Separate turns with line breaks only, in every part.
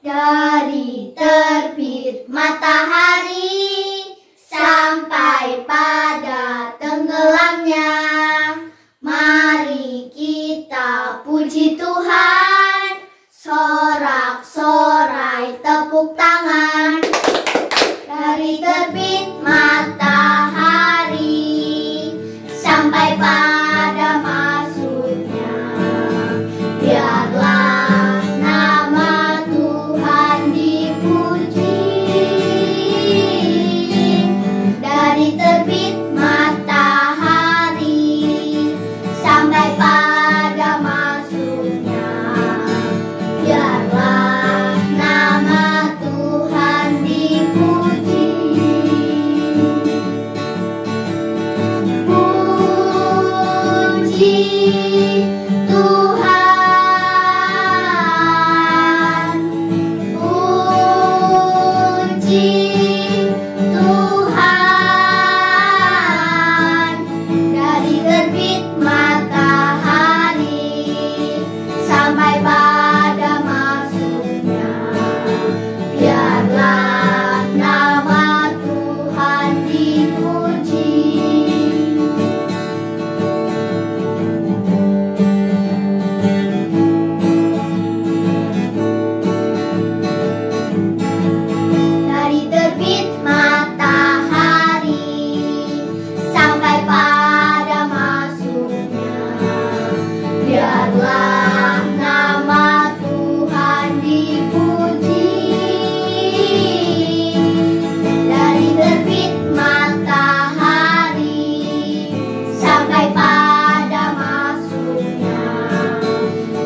Dari terbit matahari sampai pada tenggelamnya, mari kita puji Tuhan, sorak-sorai tepuk tangan. Dari terbit matahari sampai pada masuknya, biarlah nama Tuhan dipuji. Dari terbit matahari sampai pada masuknya, biarlah nama Tuhan dipuji. Puji Tuhan, puji Tuhan. Dari terbit matahari sampai pada masuknya, biarlah nama Tuhan dipuji. Dari terbit matahari sampai pada masuknya, biarlah nama Tuhan dipuji. Dari terbit matahari sampai pada masuknya,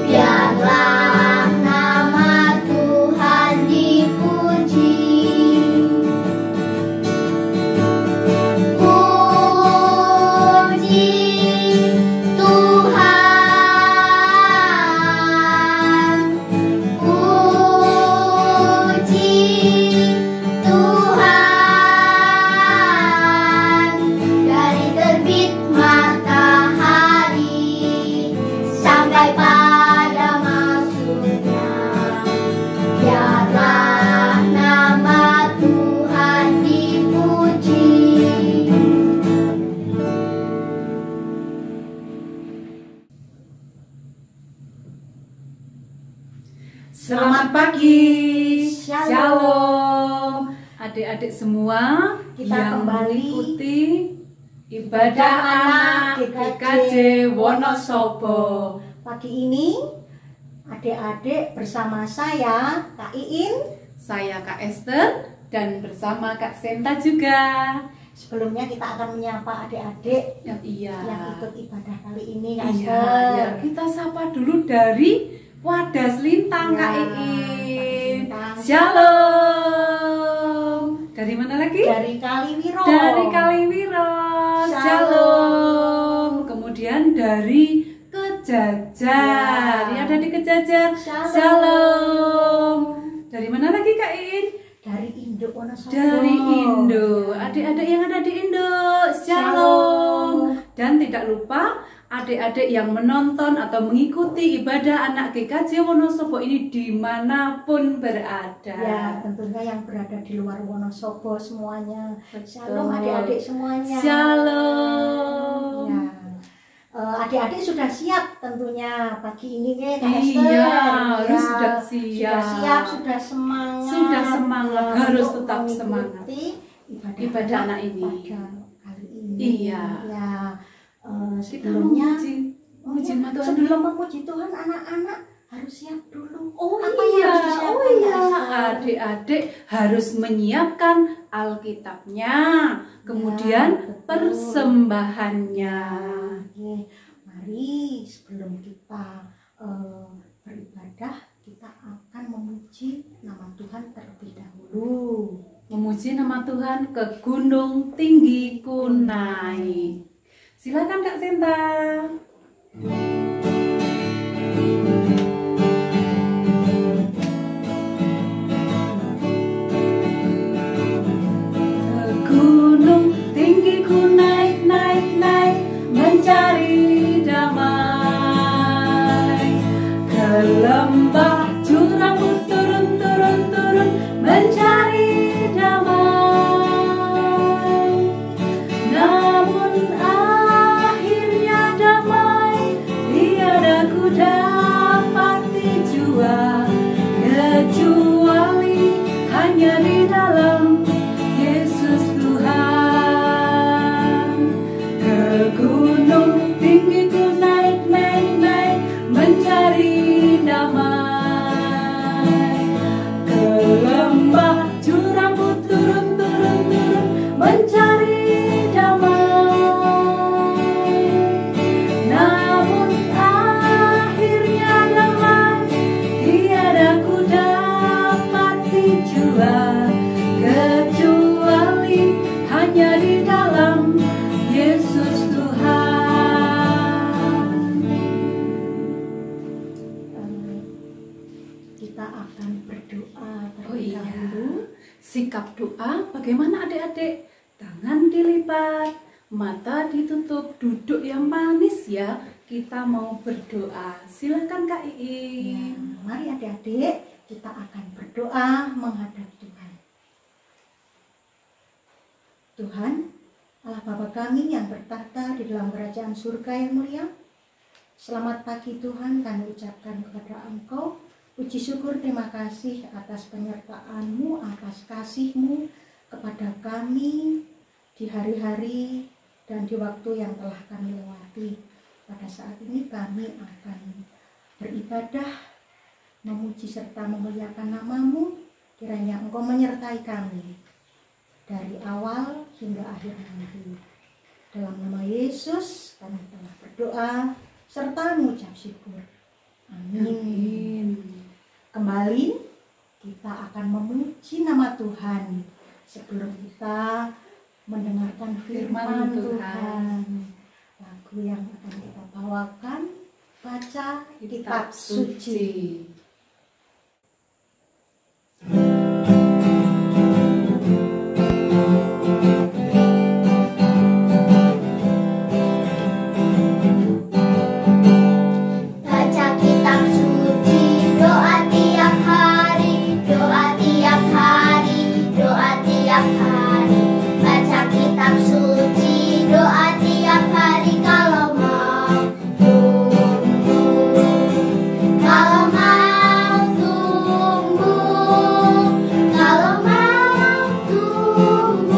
biarlah nama Tuhan dipuji. Puji Tuhan, puji Tuhan. Dari terbit matahari sampai pada masuknya, biarlah nama Tuhan dipuji.
Selamat pagi,
Shalom.
Shalom, adik-adik semua
Kita
yang
kembali
mengikuti ibadah anak GKJ Wonosobo.
Pagi ini adik-adik bersama saya Kak Iin.
Saya Kak Esther dan bersama Kak Senta juga.
Sebelumnya kita akan menyapa adik-adik
Iya,
yang ikut ibadah kali ini, Kak
iya,
Esther.
ya. Kita sapa dulu dari Wadas Lintang,
Ya,
Kak Iin.
Lintang.
Shalom. Dari mana lagi?
Dari Kaliwiro.
Dari Kaliwiro.
Shalom.
Shalom. Kemudian dari Kejajar.
Ya.
Ya, ada di Kejajar.
Shalom.
Shalom. Dari mana lagi Kak In?
Dari Indo Wonosobo.
Dari Indo. Adik-adik yang ada di Indo. Shalom. Dan tidak lupa adik-adik yang menonton atau mengikuti ibadah anak GKJ Wonosobo ini dimanapun berada.
Ya, tentunya yang berada di luar Wonosobo semuanya.
Betul.
Shalom adik-adik semuanya.
Shalom.
Ya. Adik-adik sudah siap tentunya pagi ini ya, Kak Esther.
Iya,
Ya,
harus sudah siap.
Sudah siap, sudah semangat.
Sudah semangat, harus
untuk
tetap
mengikuti
semangat.
Ibadah
Ibadah anak ini.
pada kali ini.
Iya.
Ya,
Kita
sebelumnya
memuji Tuhan dulu.
sebelum memuji Tuhan, anak-anak harus siap dulu.
Oh
Apa
iya,
yang harus disiapkan,
oh iya.
Kak Esther?
Adik-adik harus menyiapkan Alkitabnya, kemudian
Ya, betul.
persembahannya.
Oke, mari sebelum kita beribadah, kita akan memuji nama Tuhan terlebih dahulu.
Memuji nama Tuhan ke Gunung Tinggi Kunai. Silakan Kak Sinta. Gunung tinggi ku naik, naik, naik, mencari damai. Ke lembah jurang ku turun, turun,
kita akan berdoa
Oh
terlebih
iya,
dahulu.
sikap doa bagaimana adik-adik? Tangan dilipat, mata ditutup, duduk yang manis ya. Kita mau berdoa. Silakan Kak
Ya,
Iin.
mari adik-adik kita akan berdoa menghadap Tuhan. Tuhan, Allah Bapa kami yang bertahta di dalam kerajaan surga yang mulia, selamat pagi Tuhan kami ucapkan kepada Engkau. Puji syukur terima kasih atas penyertaan-Mu, atas kasih-Mu kepada kami di hari-hari dan di waktu yang telah kami lewati. Pada saat ini kami akan beribadah, memuji serta memuliakan nama-Mu. Kiranya Engkau menyertai kami dari awal hingga akhir nanti. Dalam nama Yesus kami telah berdoa serta mengucap syukur. Amin.
Amin.
Kembali kita akan memuji nama Tuhan sebelum kita mendengarkan firman Tuhan. Lagu yang akan kita bawakan, baca kitab suci.
Baca kitab suci, doa tiap hari, doa tiap hari, doa tiap hari. Baca kitab suci, doa tiap hari kalau mau tumbuh, kalau mau tumbuh, kalau mau tumbuh.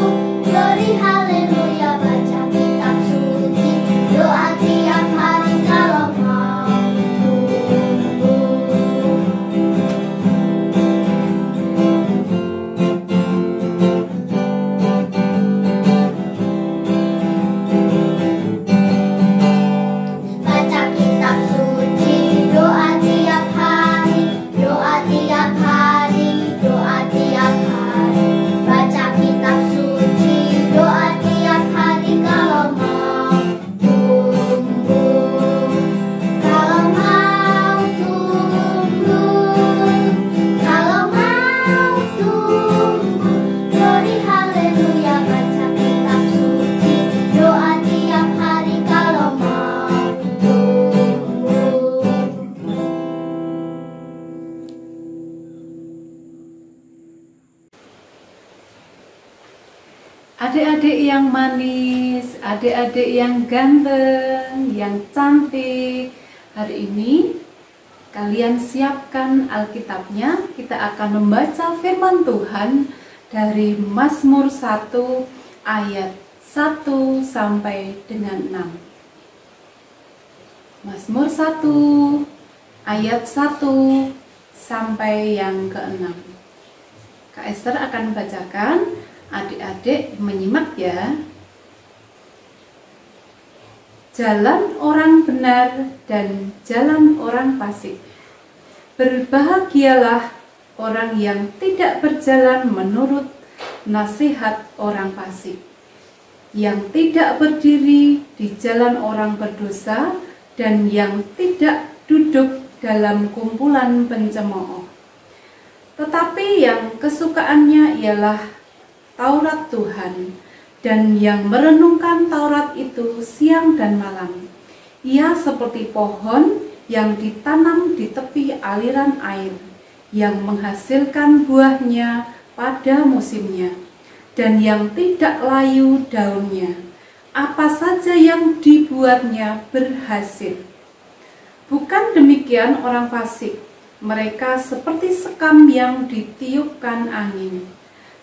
Glory haleluya, baca kitab suci, doa tiap hari kalau mau tumbuh. Baca kitab suci, doa tiap hari, doa tiap hari, doa tiap hari. Baca kitab suci, doa tiap hari kalau mau tumbuh, kalau mau tumbuh, kalau mau tumbuh. Glory haleluya, baca kitab suci, doa tiap hari kalau mau tumbuh.
Adik-adik yang manis, adik-adik yang ganteng, yang cantik. Hari ini kalian siapkan Alkitabnya. Kita akan membaca firman Tuhan dari Mazmur 1 ayat 1 sampai dengan 6. Mazmur 1 ayat 1 sampai yang ke-6. Kak Esther akan bacakan. Adik-adik menyimak ya. Jalan orang benar dan jalan orang fasik. Berbahagialah orang yang tidak berjalan menurut nasihat orang fasik, yang tidak berdiri di jalan orang berdosa, dan yang tidak duduk dalam kumpulan pencemooh. Tetapi yang kesukaannya ialah Taurat Tuhan, dan yang merenungkan Taurat itu siang dan malam. Ia seperti pohon yang ditanam di tepi aliran air, yang menghasilkan buahnya pada musimnya, dan yang tidak layu daunnya. Apa saja yang dibuatnya berhasil. Bukan demikian orang fasik, mereka seperti sekam yang ditiupkan angin.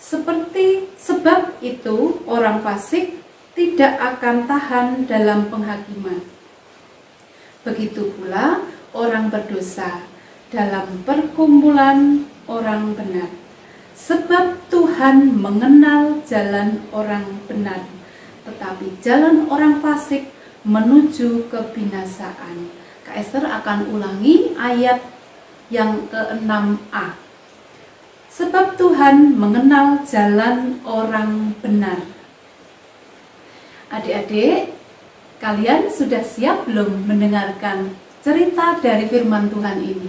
Sebab itu orang fasik tidak akan tahan dalam penghakiman. Begitu pula orang berdosa dalam perkumpulan orang benar. Sebab Tuhan mengenal jalan orang benar, tetapi jalan orang fasik menuju kebinasaan. Kak Esther akan ulangi ayat yang ke-6a. Sebab Tuhan mengenal jalan orang benar. Adik-adik, kalian sudah siap belum mendengarkan cerita dari firman Tuhan ini?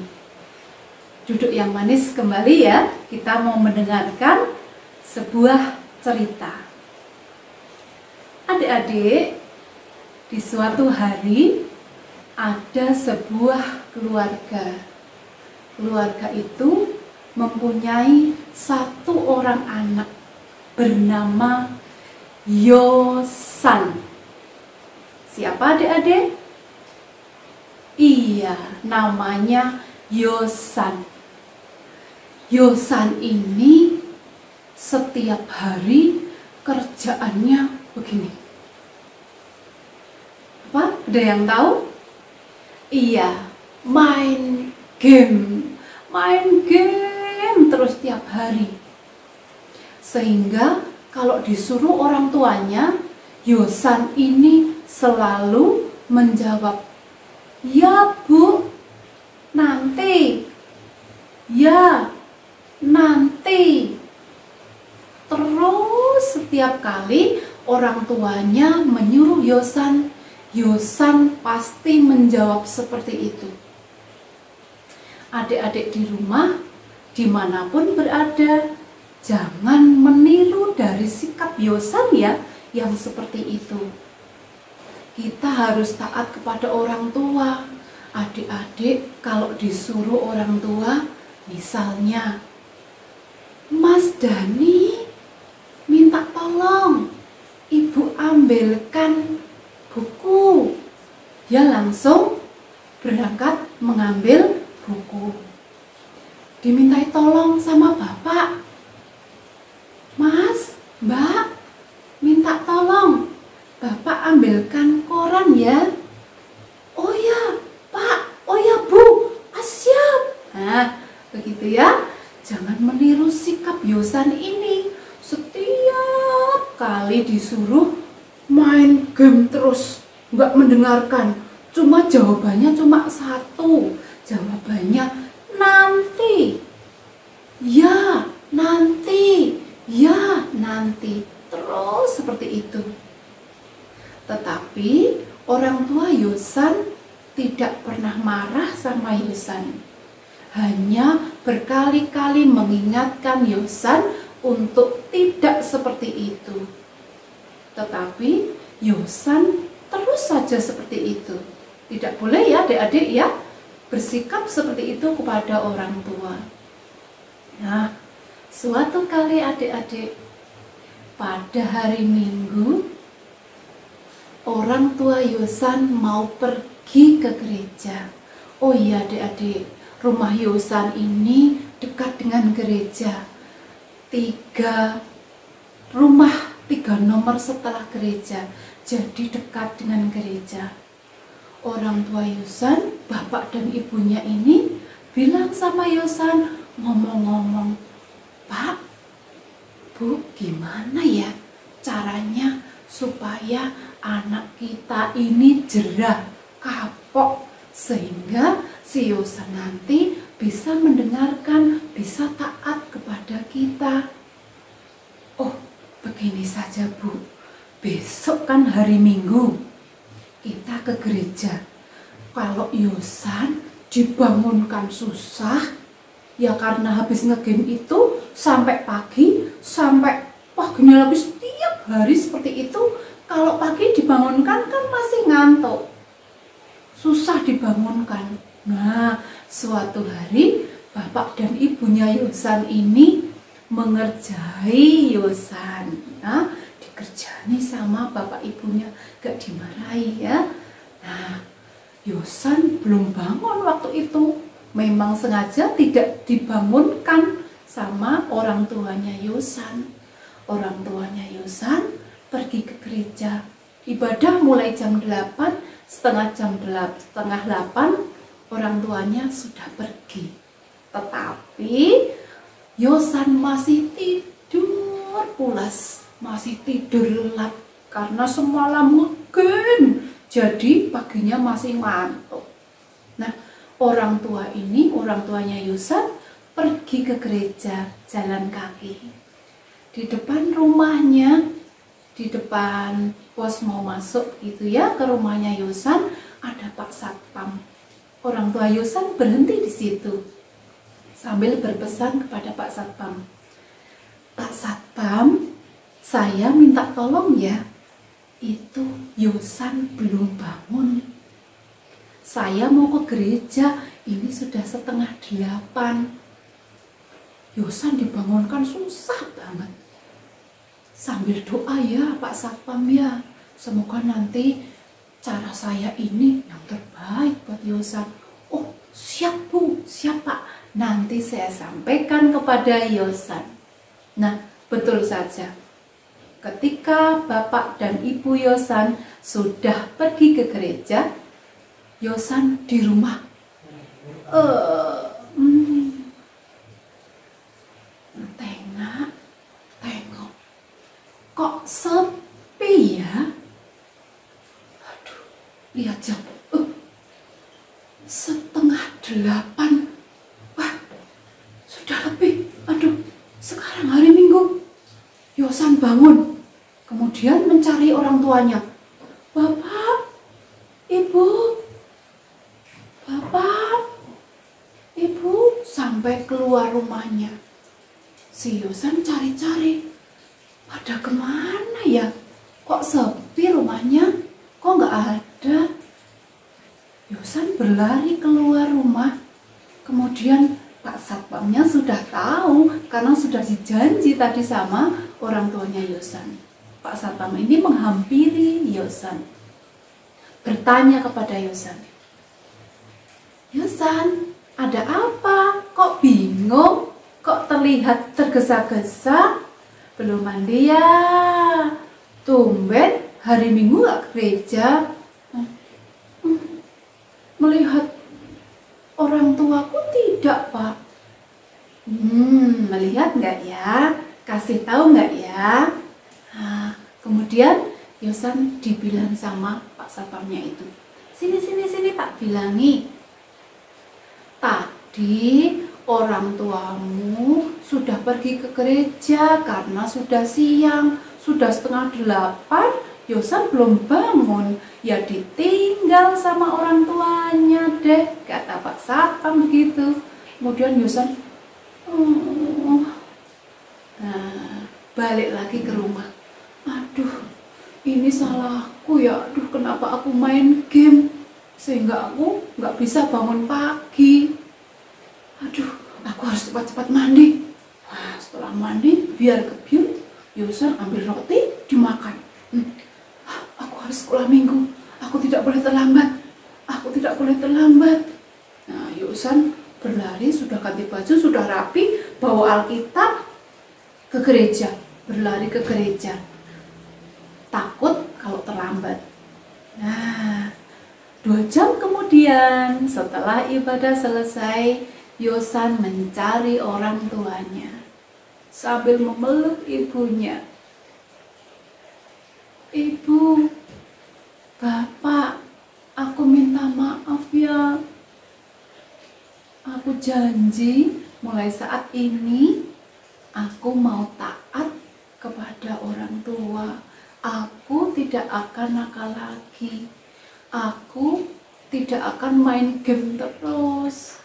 duduk yang manis kembali ya. Kita mau mendengarkan sebuah cerita. Adik-adik, di suatu hari ada sebuah keluarga. Keluarga itu mempunyai satu orang anak bernama Yosan. Siapa adik-adik? Iya, namanya Yosan. Yosan ini setiap hari kerjaannya begini. Apa? Ada yang tahu? Iya, main game. Main game terus tiap hari. Sehingga kalau disuruh orang tuanya, Yosan ini selalu menjawab, "Ya Bu, nanti. Ya, nanti." Terus setiap kali orang tuanya menyuruh Yosan, Yosan pasti menjawab seperti itu. Adik-adik di rumah, dimanapun berada, jangan meniru dari sikap Yosan ya, yang seperti itu. Kita harus taat kepada orang tua. Adik-adik kalau disuruh orang tua, misalnya, "Mas Dani, minta tolong Ibu ambilkan buku." Ya langsung berangkat mengambil buku. Dimintai tolong sama bapak, "Mas, Mbak, minta tolong Bapak ambilkan koran ya." "Oh ya Pak, oh ya Bu, siap." Nah, begitu ya. Jangan meniru sikap Yosan ini. Setiap kali disuruh main game terus, nggak mendengarkan. Cuma jawabannya cuma satu. Jawabannya nanti. Ya, nanti. Ya, nanti. Terus seperti itu. Tetapi orang tua Yosan tidak pernah marah sama Yosan. Hanya berkali-kali mengingatkan Yosan untuk tidak seperti itu. Tetapi Yosan terus saja seperti itu. Tidak boleh ya adik-adik ya bersikap seperti itu kepada orang tua. Nah, suatu kali adik-adik, pada hari Minggu, orang tua Yosan mau pergi ke gereja. Oh iya adik-adik, rumah Yosan ini dekat dengan gereja. 3 nomor setelah gereja, jadi dekat dengan gereja. Orang tua Yosan, bapak dan ibunya ini bilang sama Yosan, ngomong-ngomong, "Pak, Bu, gimana ya caranya supaya anak kita ini jerah, kapok, sehingga si Yosan nanti bisa mendengarkan, bisa taat kepada kita?" "Oh, begini saja Bu, besok kan hari Minggu, kita ke gereja. Kalau Yosan dibangunkan susah, ya karena habis ngegame itu sampai pagi, sampai paginya lagi setiap hari seperti itu. Kalau pagi dibangunkan kan masih ngantuk, susah dibangunkan." Nah, suatu hari bapak dan ibunya Yosan ini mengerjai Yosan. Nah, dikerjani sama bapak ibunya, gak dimarahi ya. Nah, Yosan belum bangun waktu itu. Memang sengaja tidak dibangunkan sama orang tuanya Yosan. Orang tuanya Yosan pergi ke gereja. Ibadah mulai jam 8, setengah 8, orang tuanya sudah pergi. Tetapi Yosan masih tidur pulas, masih tidur lelap karena semalam ngegame. Jadi paginya masih ngantuk. Nah, orang tuanya Yosan pergi ke gereja jalan kaki. Di depan rumahnya, di depan pos mau masuk gitu ya ke rumahnya Yosan, ada Pak Satpam. Orang tua Yosan berhenti di situ. sambil berpesan kepada Pak Satpam. Pak Satpam, saya minta tolong ya, itu Yosan belum bangun. Saya mau ke gereja, ini sudah 7:30. Yosan dibangunkan susah banget. Sambil doa ya Pak Satpam ya, semoga nanti cara saya ini yang terbaik buat Yosan. Oh siap Bu, siap Pak, nanti saya sampaikan kepada Yosan. Nah betul saja, ketika Bapak dan Ibu Yosan sudah pergi ke gereja, Yosan di rumah tengok, kok sepi ya? Aduh, lihat jam, 7:30. Wah, sudah lebih. Aduh, sekarang hari Minggu. Yosan bangun, kemudian mencari orang tuanya. Bapak, Ibu, Bapak, Ibu, sampai keluar rumahnya. Si Yosan cari-cari, pada kemana ya? Kok sepi rumahnya? Kok nggak ada? Yosan berlari keluar rumah. Kemudian Pak Satpamnya sudah tahu karena sudah dijanji tadi sama orang tuanya Yosan. Pak Satpam ini menghampiri Yosan, bertanya kepada Yosan, Yosan, ada apa? Kok bingung? Kok terlihat tergesa-gesa? Belum mandi ya? Tumben hari Minggu gak ke gereja? Melihat orang tuaku tidak, Pak. Melihat nggak ya? Kasih tahu nggak ya? Nah, kemudian Yosan dibilang sama Pak Satpamnya itu, sini Pak, bilangi. Tadi orang tuamu sudah pergi ke gereja karena sudah siang, sudah 7:30. Yosan belum bangun, ya ditinggal sama orang tuanya deh, kata Pak Satpam begitu. Kemudian Yosan balik lagi ke rumah. Aduh, ini salahku ya. Aduh, kenapa aku main game sehingga aku nggak bisa bangun pagi. Aduh, aku harus cepat-cepat mandi. Nah, setelah mandi, biar kebiut, Yosan ambil roti dimakan. Aku harus sekolah Minggu. Aku tidak boleh terlambat. Aku tidak boleh terlambat. Nah, Yosan berlari, sudah ganti baju, sudah rapi, bawa Alkitab ke gereja. Berlari ke gereja. Takut kalau terlambat. Nah, 2 jam kemudian setelah ibadah selesai, Yosan mencari orang tuanya sambil memeluk ibunya. Ibu, Bapak, aku minta maaf ya. Aku janji mulai saat ini aku mau taat kepada orang tua. Aku tidak akan nakal lagi. Aku tidak akan main game terus.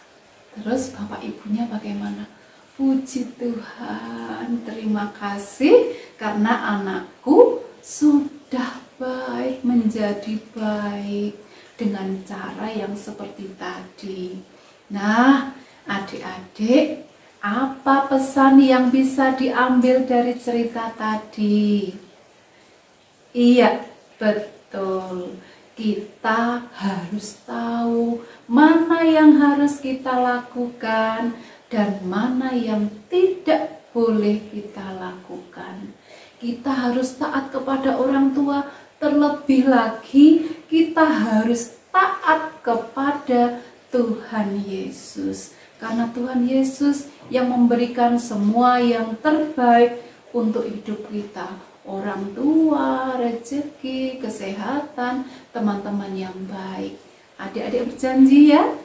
Terus bapak ibunya bagaimana? Puji Tuhan, terima kasih karena anakku sudah baik menjadi baik dengan cara yang seperti tadi. Nah, adik-adik, apa pesan yang bisa diambil dari cerita tadi? Iya, betul. Kita harus tahu mana yang harus kita lakukan dan mana yang tidak boleh kita lakukan. Kita harus taat kepada orang tua, terlebih lagi kita harus taat kepada Tuhan Yesus. Karena Tuhan Yesus yang memberikan semua yang terbaik untuk hidup kita. Orang tua, rezeki, kesehatan, teman-teman yang baik. Adik-adik berjanji ya,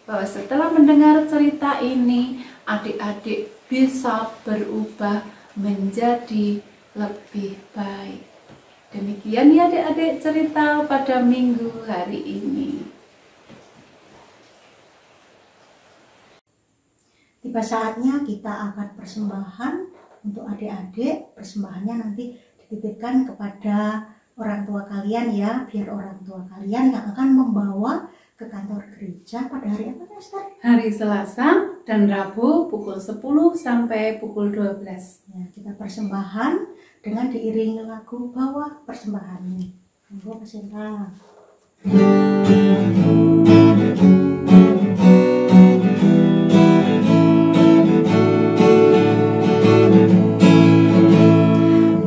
bahwa setelah mendengar cerita ini, adik-adik bisa berubah menjadi lebih baik. Demikian ya adik-adik cerita pada minggu hari ini.
tiba saatnya kita akan persembahan untuk adik-adik. Persembahannya nanti dititipkan kepada orang tua kalian ya, biar orang tua kalian yang akan membawa ke kantor gereja pada hari apa, Esther?
Hari Selasa dan Rabu pukul 10 sampai pukul 12.
Ya, kita persembahan dengan diiringi lagu Bawa Persembahanmu. Monggo peserta.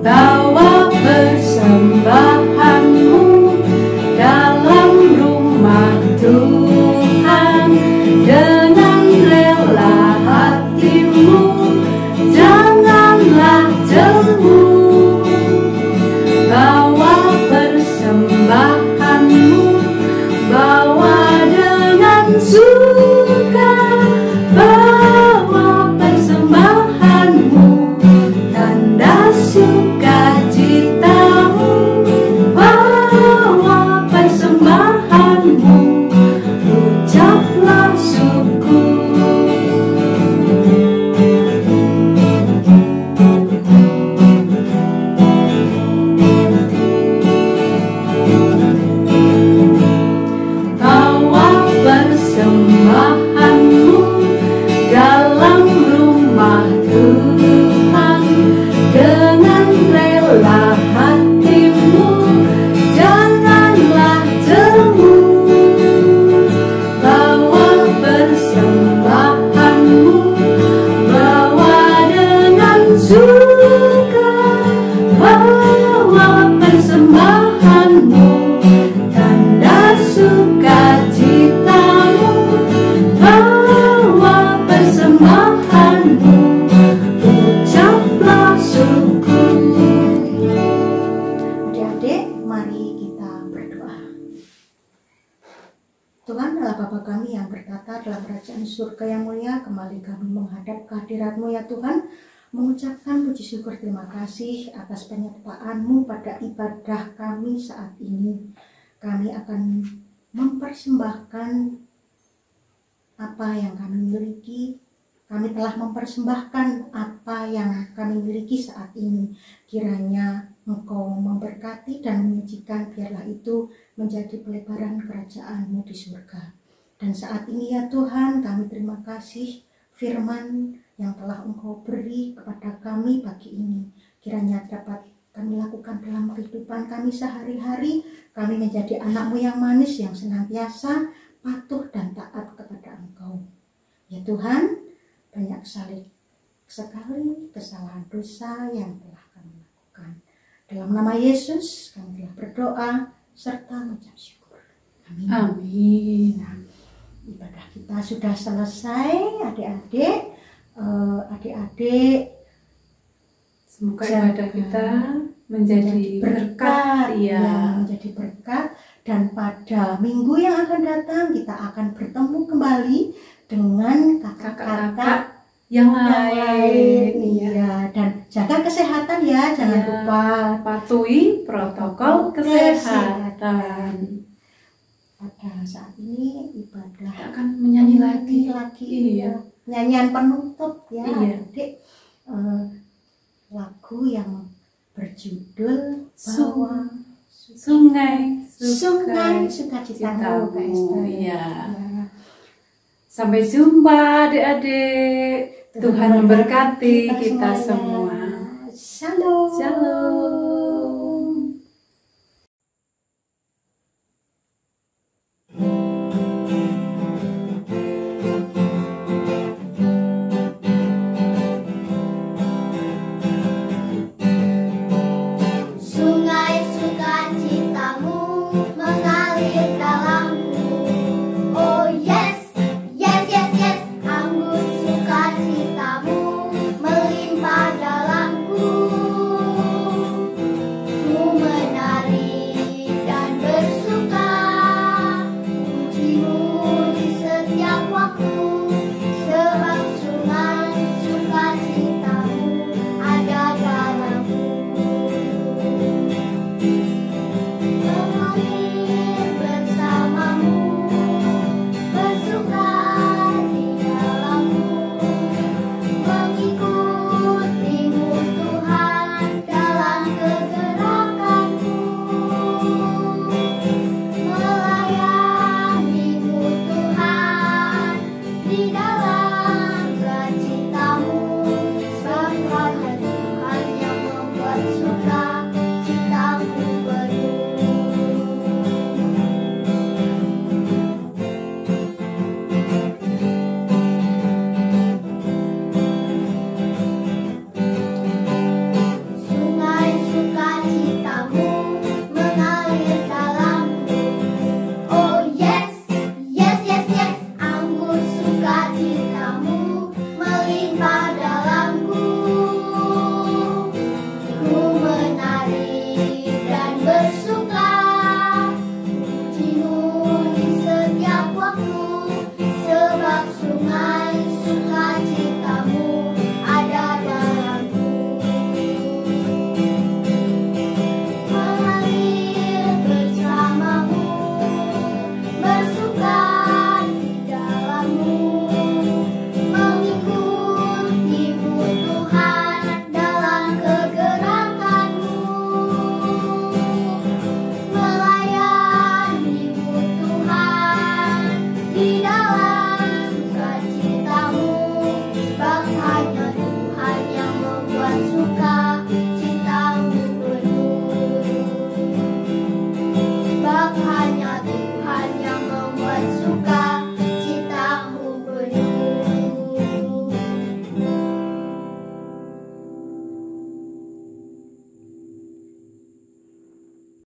Bawa persembahanmu dalam rumah Tuhan dengan rela hatimu, janganlah jemu. Bawa persembahanmu, bawa dengan suka, bawa persembahanmu, tanda sukacitamu, bawa persembahanmu, ucaplah syukur. Bawa persembahanmu dalam rumah Tuhan dengan rela hatimu, janganlah jemu. Bawa persembahanmu, bawa dengan suka, bawa persembahanmu, tanda sukacitamu, bawa persembahanmu, ucaplah syukur.
Adik-adik, mari kita berdoa. Tuhan adalah Bapa kami yang bertata dalam kerajaan surga yang mulia, kembali kami menghadap kehadirat-Mu ya Tuhan, mengucapkan puji syukur terima kasih atas penyertaan-Mu pada ibadah kami saat ini. Kami akan mempersembahkan apa yang kami miliki. Kami telah mempersembahkan apa yang kami miliki saat ini. Kiranya Engkau memberkati dan menyajikan, biarlah itu menjadi pelebaran kerajaan-Mu di surga. Dan saat ini ya Tuhan, kami terima kasih firman yang telah Engkau beri kepada kami pagi ini. Kiranya dapat kami lakukan dalam kehidupan kami sehari-hari. Kami menjadi anak-Mu yang manis, yang senantiasa patuh dan taat kepada Engkau. Ya Tuhan, banyak sekali kesalahan dosa yang telah kami lakukan. Dalam nama Yesus kami telah berdoa serta mengucap syukur. Amin.
Amin.
Ibadah kita sudah selesai, adik-adik. Adik-adik,
Semoga ibadah kita menjadi berkat,
ya, menjadi berkat. Dan pada minggu yang akan datang kita akan bertemu kembali dengan kakak-kakak
yang lain.
Iya, dan jaga kesehatan ya, jangan
Iya.
lupa
Patuhi protokol kesehatan.
Pada saat ini ibadah
Kita akan menyanyi lagi.
Iya. Nyanyian penutup ya,
Iya.
adik. Lagu yang berjudul Bawa
Sungai
Sukacitamu, Kak Esther.
Iya.
Ya.
Sampai jumpa adik-adik. Tuhan memberkati kita semua.
Shalom.
Shalom.